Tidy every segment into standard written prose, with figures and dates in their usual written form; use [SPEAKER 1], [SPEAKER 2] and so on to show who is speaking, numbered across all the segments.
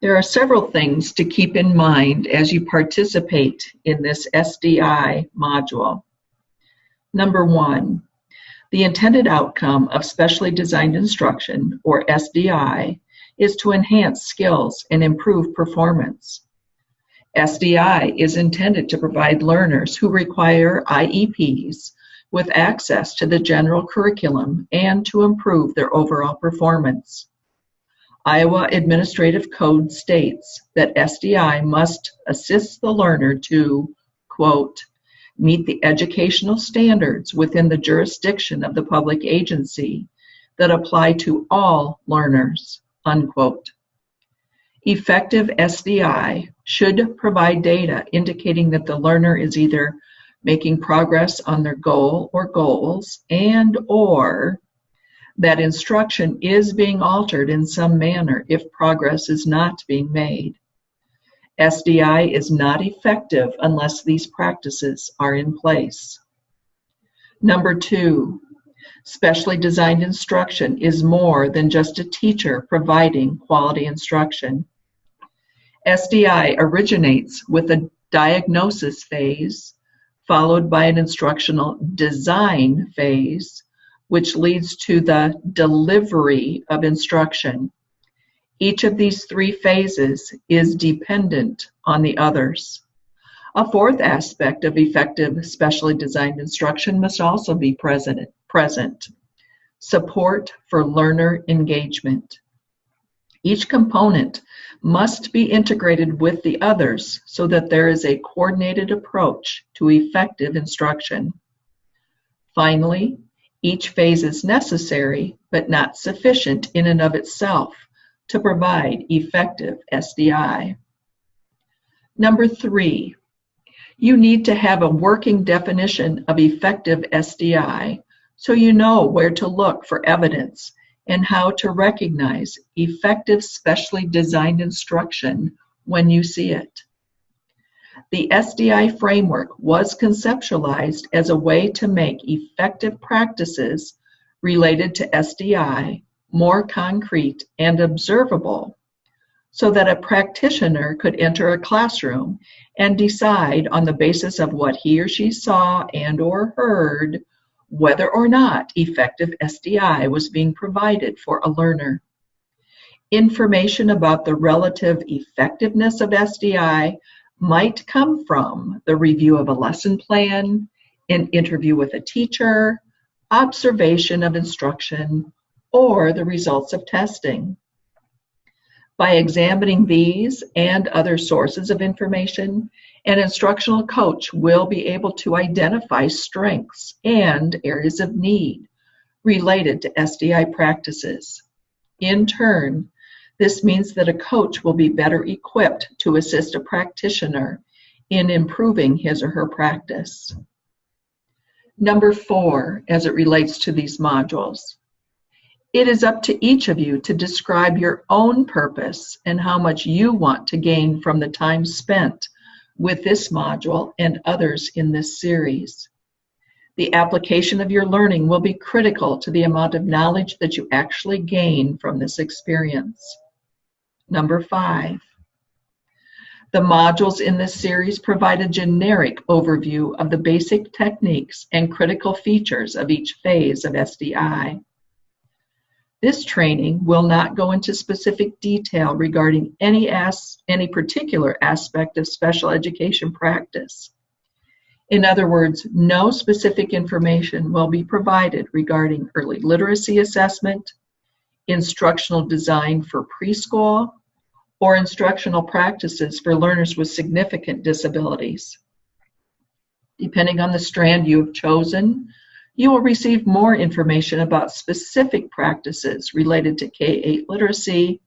[SPEAKER 1] There are several things to keep in mind as you participate in this SDI module. Number one, the intended outcome of specially designed instruction, or SDI, is to enhance skills and improve performance. SDI is intended to provide learners who require IEPs with access to the general curriculum and to improve their overall performance. Iowa Administrative Code states that SDI must assist the learner to, quote, meet the educational standards within the jurisdiction of the public agency that apply to all learners, unquote. Effective SDI should provide data indicating that the learner is either making progress on their goal or goals and/or that instruction is being altered in some manner if progress is not being made. SDI is not effective unless these practices are in place. Number two, specially designed instruction is more than just a teacher providing quality instruction. SDI originates with a diagnosis phase, followed by an instructional design phase, which leads to the delivery of instruction. Each of these three phases is dependent on the others. A fourth aspect of effective specially designed instruction must also be present: support for learner engagement. Each component must be integrated with the others so that there is a coordinated approach to effective instruction. Finally, each phase is necessary but not sufficient in and of itself to provide effective SDI. Number three, you need to have a working definition of effective SDI so you know where to look for evidence and how to recognize effective specially designed instruction when you see it. The SDI framework was conceptualized as a way to make effective practices related to SDI more concrete and observable so that a practitioner could enter a classroom and decide on the basis of what he or she saw and/or heard whether or not effective SDI was being provided for a learner. Information about the relative effectiveness of SDI might come from the review of a lesson plan, an interview with a teacher, observation of instruction, or the results of testing. By examining these and other sources of information, an instructional coach will be able to identify strengths and areas of need related to SDI practices. In turn, this means that a coach will be better equipped to assist a practitioner in improving his or her practice. Number four, as it relates to these modules, it is up to each of you to describe your own purpose and how much you want to gain from the time spent with this module and others in this series. The application of your learning will be critical to the amount of knowledge that you actually gain from this experience. Number five, the modules in this series provide a generic overview of the basic techniques and critical features of each phase of SDI. This training will not go into specific detail regarding any particular aspect of special education practice. In other words, no specific information will be provided regarding early literacy assessment, instructional design for preschool, or instructional practices for learners with significant disabilities. Depending on the strand you have chosen, you will receive more information about specific practices related to K-8 literacy,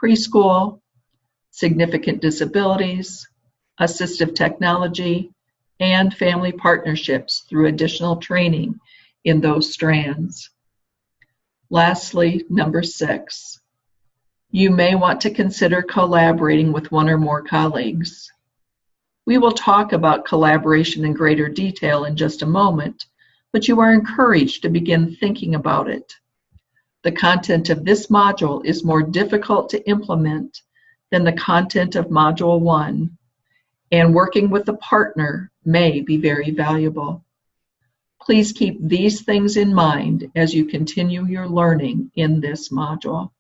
[SPEAKER 1] preschool, significant disabilities, assistive technology, and family partnerships through additional training in those strands. Lastly, number six, you may want to consider collaborating with one or more colleagues. We will talk about collaboration in greater detail in just a moment, but you are encouraged to begin thinking about it. The content of this module is more difficult to implement than the content of Module 1, and working with a partner may be very valuable. Please keep these things in mind as you continue your learning in this module.